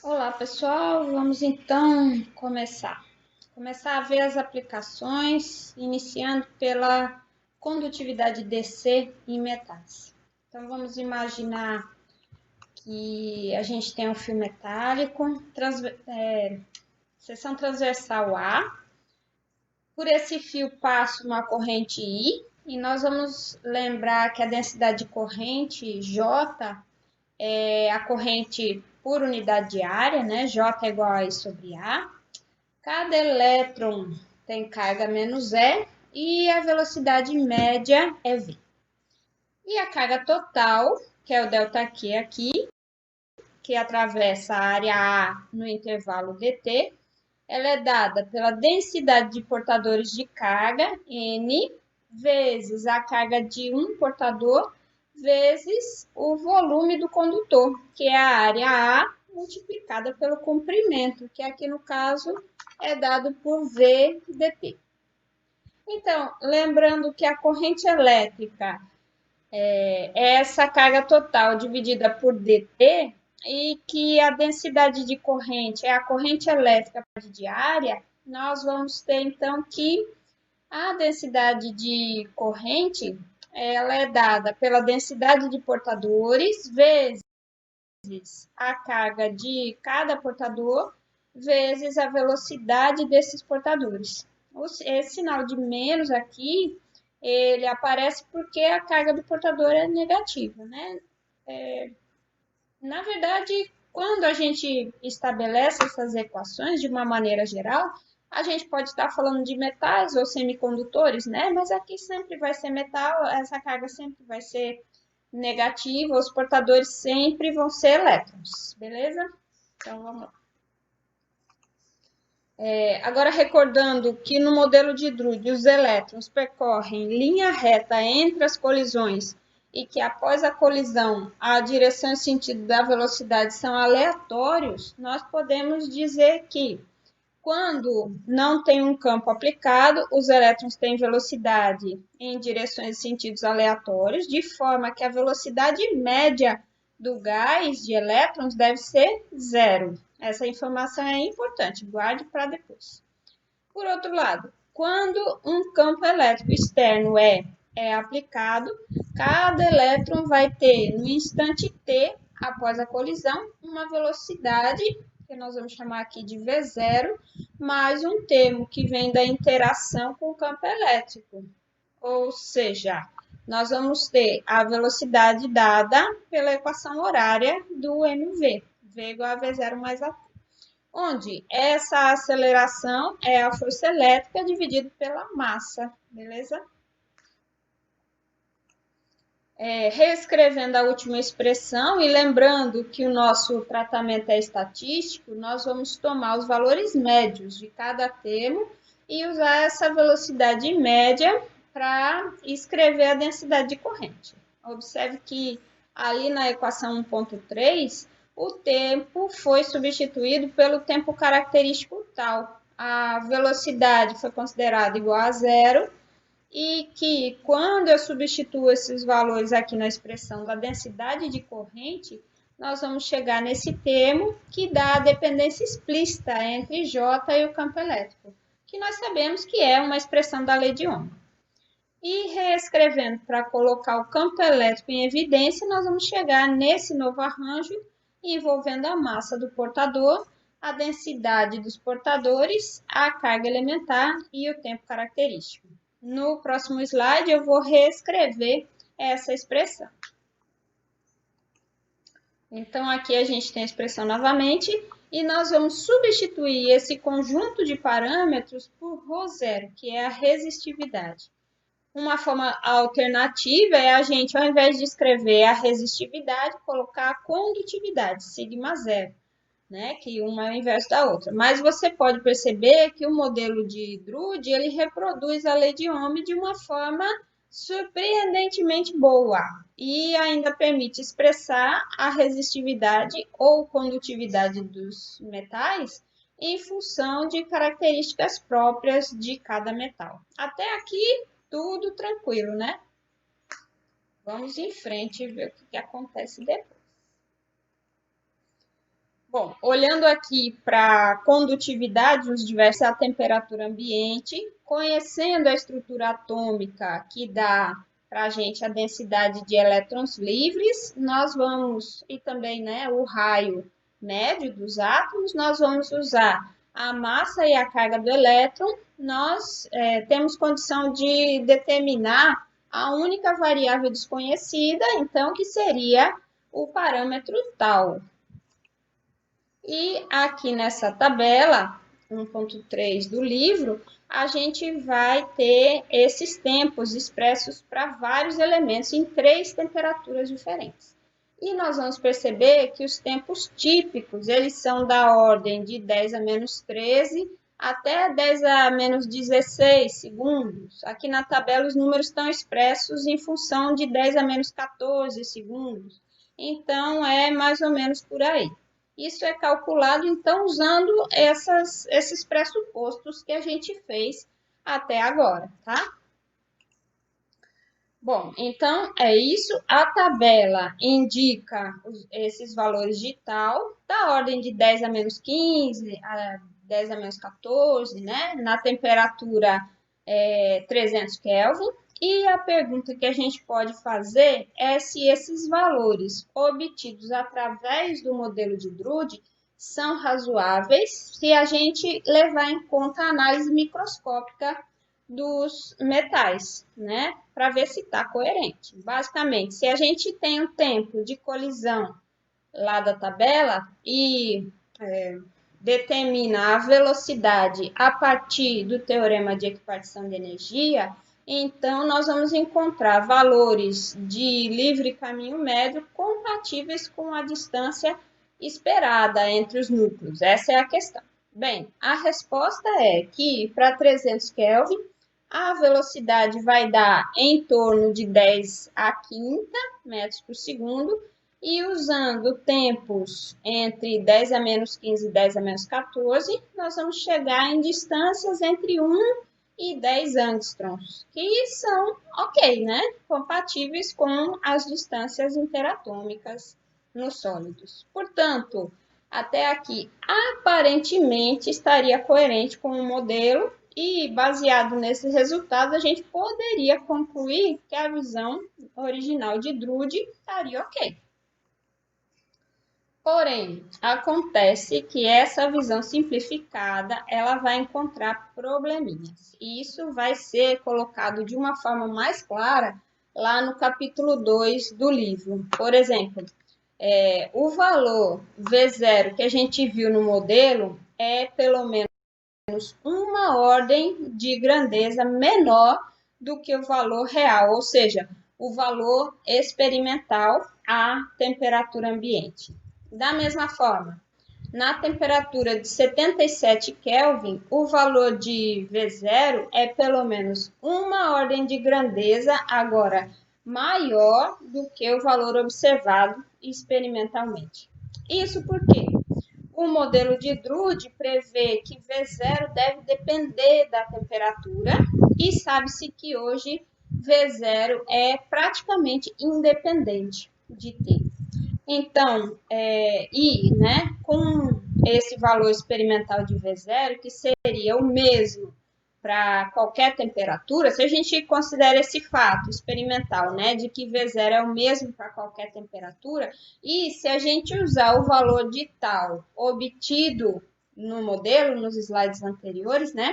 Olá, pessoal. Vamos então começar a ver as aplicações, iniciando pela condutividade DC em metais. Então, vamos imaginar que a gente tem um fio metálico, seção transversal A. Por esse fio passa uma corrente I, e nós vamos lembrar que a densidade de corrente J é a corrente por unidade de área, né? J é igual a I sobre A. Cada elétron tem carga menos E e a velocidade média é V. E a carga total, que é o ΔQ aqui, que atravessa a área A no intervalo dt, ela é dada pela densidade de portadores de carga, N, vezes a carga de um portador, vezes o volume do condutor, que é a área A multiplicada pelo comprimento, que aqui no caso é dado por V dt. Então, lembrando que a corrente elétrica é essa carga total dividida por dt, e que a densidade de corrente é a corrente elétrica diária, nós vamos ter então que a densidade de corrente ela é dada pela densidade de portadores vezes a carga de cada portador vezes a velocidade desses portadores. Esse sinal de menos aqui, ele aparece porque a carga do portador é negativa, né? Na verdade, quando a gente estabelece essas equações de uma maneira geral, a gente pode estar falando de metais ou semicondutores, né? Mas aqui sempre vai ser metal, essa carga sempre vai ser negativa, os portadores sempre vão ser elétrons, beleza? Então, vamos lá. Agora, recordando que no modelo de Drude, os elétrons percorrem linha reta entre as colisões e que após a colisão, a direção e sentido da velocidade são aleatórios, nós podemos dizer que quando não tem um campo aplicado, os elétrons têm velocidade em direções e sentidos aleatórios, de forma que a velocidade média do gás de elétrons deve ser zero. Essa informação é importante, guarde para depois. Por outro lado, quando um campo elétrico externo é aplicado, cada elétron vai ter, no instante t, após a colisão, uma velocidade, que nós vamos chamar aqui de V0, mais um termo que vem da interação com o campo elétrico. Ou seja, nós vamos ter a velocidade dada pela equação horária do mv, V igual a V0 mais a t, onde essa aceleração é a força elétrica dividida pela massa, beleza? Reescrevendo a última expressão e lembrando que o nosso tratamento é estatístico, nós vamos tomar os valores médios de cada termo e usar essa velocidade média para escrever a densidade de corrente. Observe que ali na equação 1.3, o tempo foi substituído pelo tempo característico tal. A velocidade foi considerada igual a zero, e que quando eu substituo esses valores aqui na expressão da densidade de corrente, nós vamos chegar nesse termo que dá a dependência explícita entre J e o campo elétrico, que nós sabemos que é uma expressão da lei de Ohm. E reescrevendo para colocar o campo elétrico em evidência, nós vamos chegar nesse novo arranjo envolvendo a massa do portador, a densidade dos portadores, a carga elementar e o tempo característico. No próximo slide, eu vou reescrever essa expressão. Então, aqui a gente tem a expressão novamente, e nós vamos substituir esse conjunto de parâmetros por ρ0, que é a resistividade. Uma forma alternativa é a gente, ao invés de escrever a resistividade, colocar a condutividade, sigma zero, né? Que uma é o inverso da outra. Mas você pode perceber que o modelo de Drude, ele reproduz a lei de Ohm de uma forma surpreendentemente boa e ainda permite expressar a resistividade ou condutividade dos metais em função de características próprias de cada metal. Até aqui, tudo tranquilo, né? Vamos em frente e ver o que acontece depois. Bom, olhando aqui para a condutividade dos diversos à temperatura ambiente, conhecendo a estrutura atômica que dá para a gente a densidade de elétrons livres, nós vamos, e também né, o raio médio dos átomos, nós vamos usar a massa e a carga do elétron, nós temos condição de determinar a única variável desconhecida, então, que seria o parâmetro tal. E aqui nessa tabela 1.3 do livro, a gente vai ter esses tempos expressos para vários elementos em 3 temperaturas diferentes. E nós vamos perceber que os tempos típicos, eles são da ordem de 10 a menos 13 até 10 a menos 16 segundos. Aqui na tabela os números estão expressos em função de 10 a menos 14 segundos. Então, é mais ou menos por aí. Isso é calculado, então, usando esses pressupostos que a gente fez até agora, tá? Bom, então, é isso. A tabela indica esses valores de tal, da ordem de 10 a menos 15, a 10 a menos 14, né? Na temperatura 300 Kelvin. E a pergunta que a gente pode fazer é se esses valores obtidos através do modelo de Drude são razoáveis se a gente levar em conta a análise microscópica dos metais, né? Para ver se está coerente. Basicamente, se a gente tem um tempo de colisão lá da tabela e determina a velocidade a partir do teorema de equipartição de energia, então nós vamos encontrar valores de livre caminho médio compatíveis com a distância esperada entre os núcleos. Essa é a questão. Bem, a resposta é que para 300 Kelvin, a velocidade vai dar em torno de 10 a quinta metros por segundo, e usando tempos entre 10 a menos 15 e 10 a menos 14, nós vamos chegar em distâncias entre 1 e 10 angstroms, que são ok, né? Compatíveis com as distâncias interatômicas nos sólidos. Portanto, até aqui, aparentemente estaria coerente com o modelo e, baseado nesses resultados, a gente poderia concluir que a visão original de Drude estaria ok. Porém, acontece que essa visão simplificada, ela vai encontrar probleminhas. E isso vai ser colocado de uma forma mais clara lá no capítulo 2 do livro. Por exemplo, o valor V0 que a gente viu no modelo é pelo menos uma ordem de grandeza menor do que o valor real, ou seja, o valor experimental à temperatura ambiente. Da mesma forma, na temperatura de 77 Kelvin, o valor de V0 é pelo menos uma ordem de grandeza agora maior do que o valor observado experimentalmente. Isso porque o modelo de Drude prevê que V0 deve depender da temperatura e sabe-se que hoje V0 é praticamente independente de T. Então, com esse valor experimental de V0, que seria o mesmo para qualquer temperatura, se a gente considera esse fato experimental, né, de que V0 é o mesmo para qualquer temperatura, e se a gente usar o valor de tal obtido no modelo, nos slides anteriores, né,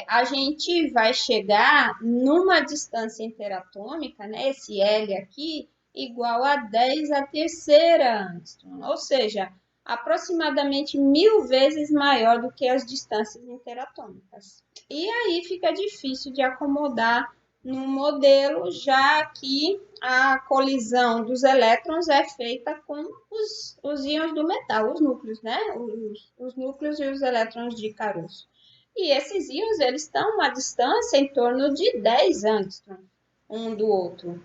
a gente vai chegar numa distância interatômica, né, esse L aqui, igual a 10 à terceira angstrom, ou seja, aproximadamente 1000 vezes maior do que as distâncias interatômicas. E aí fica difícil de acomodar no modelo, já que a colisão dos elétrons é feita com os íons do metal, os núcleos, né? Os núcleos e os elétrons de caroço. E esses íons, eles estão a uma distância em torno de 10 angstrom um do outro.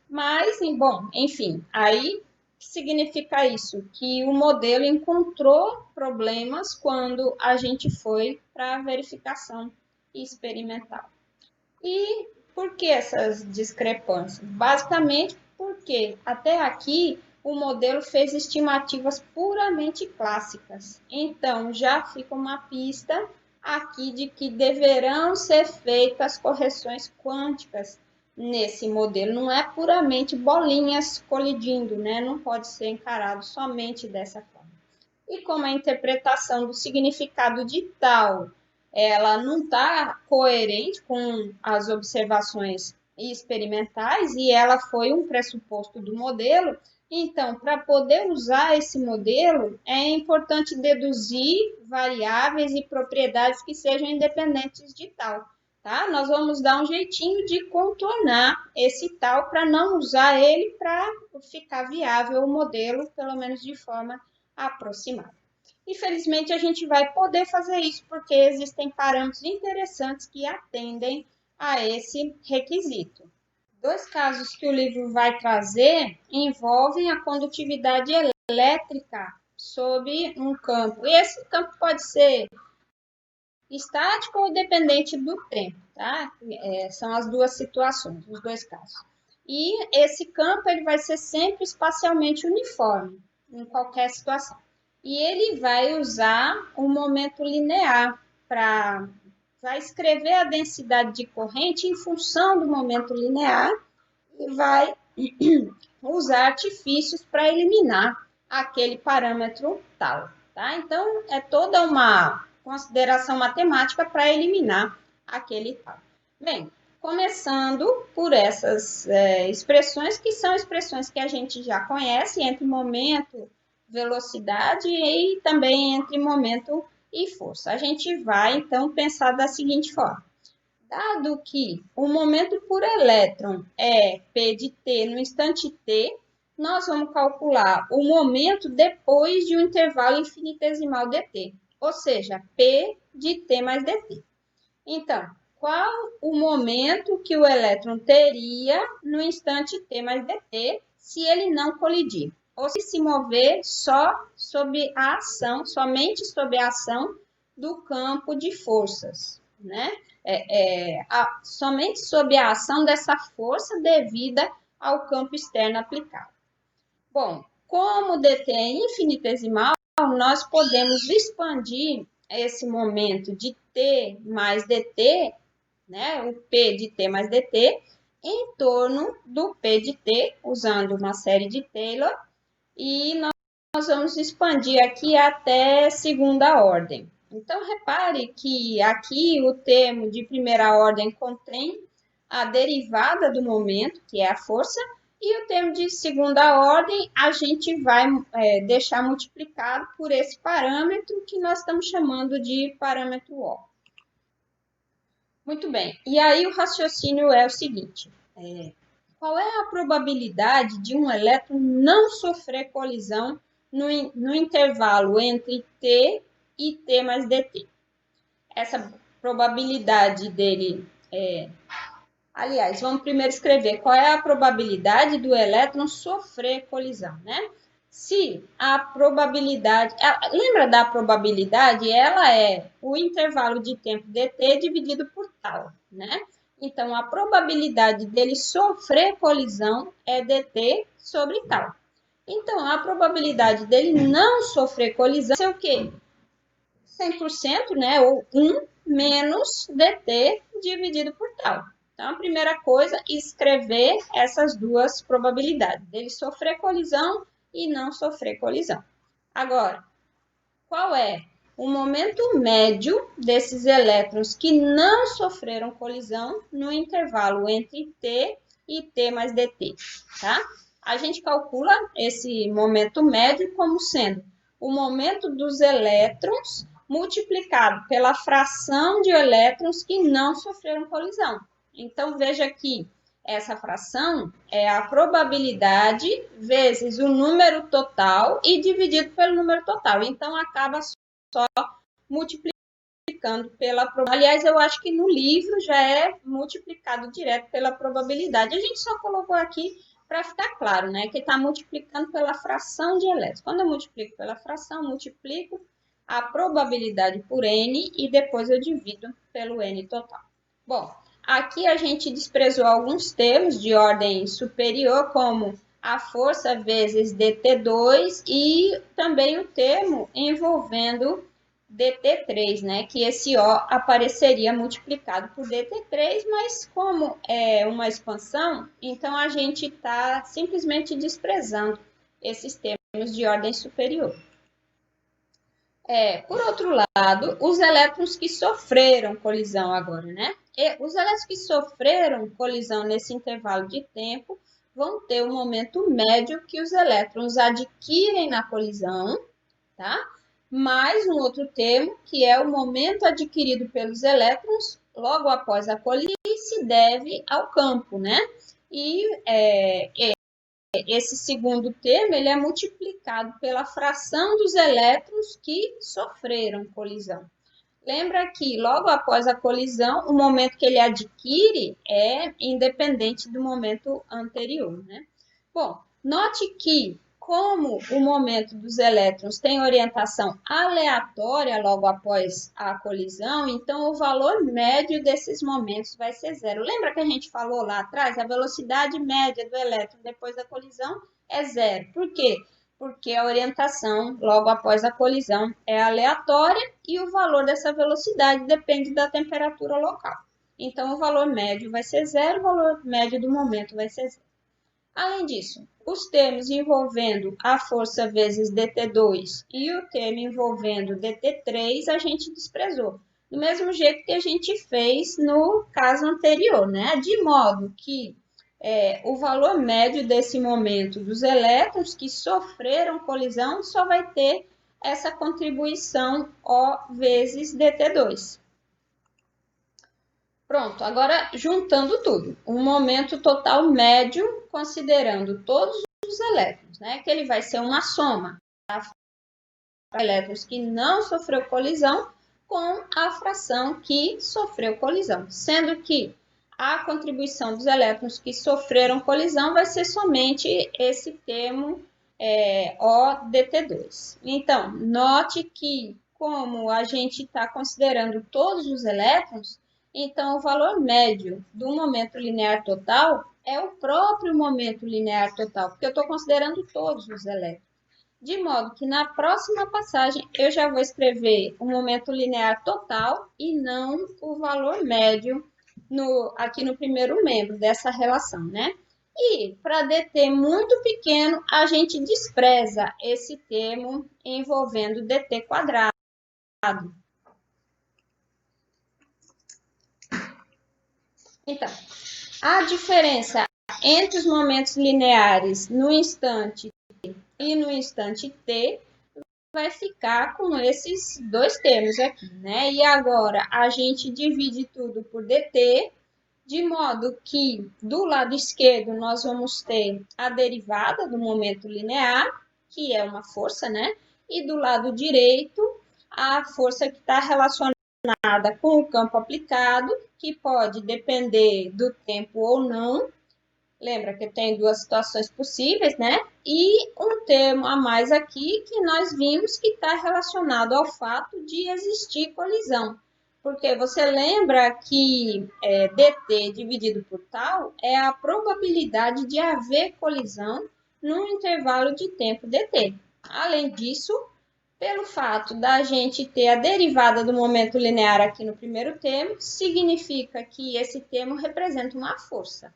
Mas, bom, enfim, aí significa isso? Que o modelo encontrou problemas quando a gente foi para a verificação experimental. E por que essas discrepâncias? Basicamente porque até aqui o modelo fez estimativas puramente clássicas. Então, já fica uma pista aqui de que deverão ser feitas correções quânticas nesse modelo. Não é puramente bolinhas colidindo, né? Não pode ser encarado somente dessa forma. E como a interpretação do significado de tal, ela não está coerente com as observações experimentais e ela foi um pressuposto do modelo, então, para poder usar esse modelo, é importante deduzir variáveis e propriedades que sejam independentes de tal. Tá? Nós vamos dar um jeitinho de contornar esse tal para não usar ele para ficar viável o modelo, pelo menos de forma aproximada. Infelizmente, a gente vai poder fazer isso porque existem parâmetros interessantes que atendem a esse requisito. Dois casos que o livro vai trazer envolvem a condutividade elétrica sob um campo. E esse campo pode ser estático ou dependente do tempo, tá? São as duas situações, os dois casos. E esse campo ele vai ser sempre espacialmente uniforme em qualquer situação. E ele vai usar o momento linear para escrever a densidade de corrente em função do momento linear e vai usar artifícios para eliminar aquele parâmetro tal. Tá? Então, é toda uma consideração matemática para eliminar aquele tal. Bem, começando por essas expressões, que são expressões que a gente já conhece, entre momento, velocidade e também entre momento e força. A gente vai, então, pensar da seguinte forma. Dado que o momento por elétron é P de t no instante t, nós vamos calcular o momento depois de um intervalo infinitesimal dt, ou seja, P de t mais dt. Então, qual o momento que o elétron teria no instante t mais dt se ele não colidir? Ou se mover só sob a ação, somente sob a ação do campo de forças, né? Somente sob a ação dessa força devida ao campo externo aplicado. Bom, como o dt é infinitesimal, nós podemos expandir esse momento de t mais dt, né, o p de t mais dt, em torno do p de t, usando uma série de Taylor, e nós vamos expandir aqui até segunda ordem. Então, repare que aqui o termo de primeira ordem contém a derivada do momento, que é a força, e o termo de segunda ordem a gente vai deixar multiplicado por esse parâmetro que nós estamos chamando de parâmetro O. Muito bem, e aí o raciocínio é o seguinte, qual é a probabilidade de um elétron não sofrer colisão no intervalo entre T e T mais dt? Essa probabilidade dele Aliás, vamos primeiro escrever qual é a probabilidade do elétron sofrer colisão, né? Se a probabilidade... Lembra da probabilidade? Ela é o intervalo de tempo dt dividido por tal, né? Então, a probabilidade dele sofrer colisão é dt sobre tal. Então, a probabilidade dele não sofrer colisão é o quê? 100%, né? Ou 1 menos dt dividido por tal. Então, a primeira coisa, escrever essas duas probabilidades, dele sofrer colisão e não sofrer colisão. Agora, qual é o momento médio desses elétrons que não sofreram colisão no intervalo entre T e T mais dt, tá? A gente calcula esse momento médio como sendo o momento dos elétrons multiplicado pela fração de elétrons que não sofreram colisão. Então, veja que essa fração é a probabilidade vezes o número total e dividido pelo número total. Então, acaba só multiplicando pela probabilidade. Aliás, eu acho que no livro já é multiplicado direto pela probabilidade. A gente só colocou aqui para ficar claro, né? Que está multiplicando pela fração de elétrons. Quando eu multiplico pela fração, multiplico a probabilidade por n e depois eu divido pelo n total. Bom, aqui a gente desprezou alguns termos de ordem superior, como a força vezes dt2 e também o termo envolvendo dt3, né? Que esse O apareceria multiplicado por dt3, mas como é uma expansão, então a gente está simplesmente desprezando esses termos de ordem superior. Por outro lado, os elétrons que sofreram colisão agora, né? Os elétrons que sofreram colisão nesse intervalo de tempo vão ter o momento médio que os elétrons adquirem na colisão, tá? Mais um outro termo, que é o momento adquirido pelos elétrons logo após a colisão, que se deve ao campo, né? E esse segundo termo ele é multiplicado pela fração dos elétrons que sofreram colisão. Lembra que logo após a colisão, o momento que ele adquire é independente do momento anterior, né? Bom, note que como o momento dos elétrons tem orientação aleatória logo após a colisão, então o valor médio desses momentos vai ser zero. Lembra que a gente falou lá atrás? A velocidade média do elétron depois da colisão é zero. Por quê? Porque a orientação logo após a colisão é aleatória e o valor dessa velocidade depende da temperatura local. Então, o valor médio vai ser zero, o valor médio do momento vai ser zero. Além disso, os termos envolvendo a força vezes dt2 e o termo envolvendo dt3 a gente desprezou. Do mesmo jeito que a gente fez no caso anterior, né? De modo que o valor médio desse momento dos elétrons que sofreram colisão só vai ter essa contribuição O vezes dt2. Pronto, agora juntando tudo, um momento total médio, considerando todos os elétrons, né? Que ele vai ser uma soma da elétrons que não sofreu colisão com a fração que sofreu colisão, sendo que a contribuição dos elétrons que sofreram colisão vai ser somente esse termo ODT2. Então, note que como a gente está considerando todos os elétrons, então, o valor médio do momento linear total é o próprio momento linear total, porque eu estou considerando todos os elétrons. De modo que na próxima passagem eu já vou escrever o momento linear total e não o valor médio aqui no primeiro membro dessa relação, né? E para dt muito pequeno, a gente despreza esse termo envolvendo dt quadrado. Então, a diferença entre os momentos lineares no instante e no instante t vai ficar com esses dois termos aqui, né? E agora a gente divide tudo por dt, de modo que do lado esquerdo nós vamos ter a derivada do momento linear, que é uma força, né? E do lado direito, a força que está relacionada com o campo aplicado, que pode depender do tempo ou não. Lembra que eu tenho duas situações possíveis, né? E um termo a mais aqui que nós vimos que está relacionado ao fato de existir colisão. Porque você lembra que dt dividido por tal é a probabilidade de haver colisão num intervalo de tempo dt. Além disso, pelo fato da gente ter a derivada do momento linear aqui no primeiro termo, significa que esse termo representa uma força.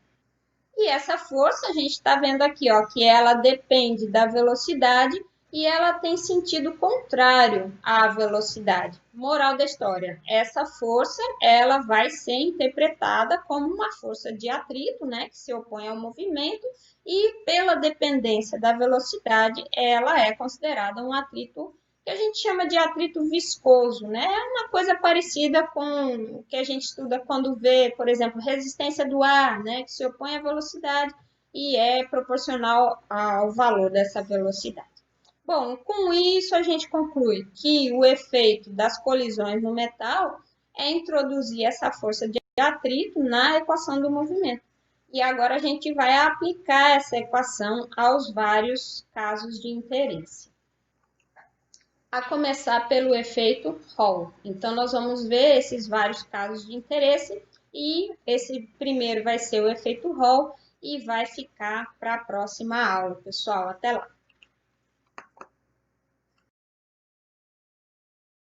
E essa força, a gente está vendo aqui, ó, que ela depende da velocidade e ela tem sentido contrário à velocidade. Moral da história, essa força, ela vai ser interpretada como uma força de atrito, né, que se opõe ao movimento, e pela dependência da velocidade, ela é considerada um atrito que a gente chama de atrito viscoso, né? É uma coisa parecida com o que a gente estuda quando vê, por exemplo, resistência do ar, né? Que se opõe à velocidade e é proporcional ao valor dessa velocidade. Bom, com isso a gente conclui que o efeito das colisões no metal é introduzir essa força de atrito na equação do movimento. E agora a gente vai aplicar essa equação aos vários casos de interesse. A começar pelo efeito Hall. Então, nós vamos ver esses vários casos de interesse e esse primeiro vai ser o efeito Hall e vai ficar para a próxima aula, pessoal. Até lá!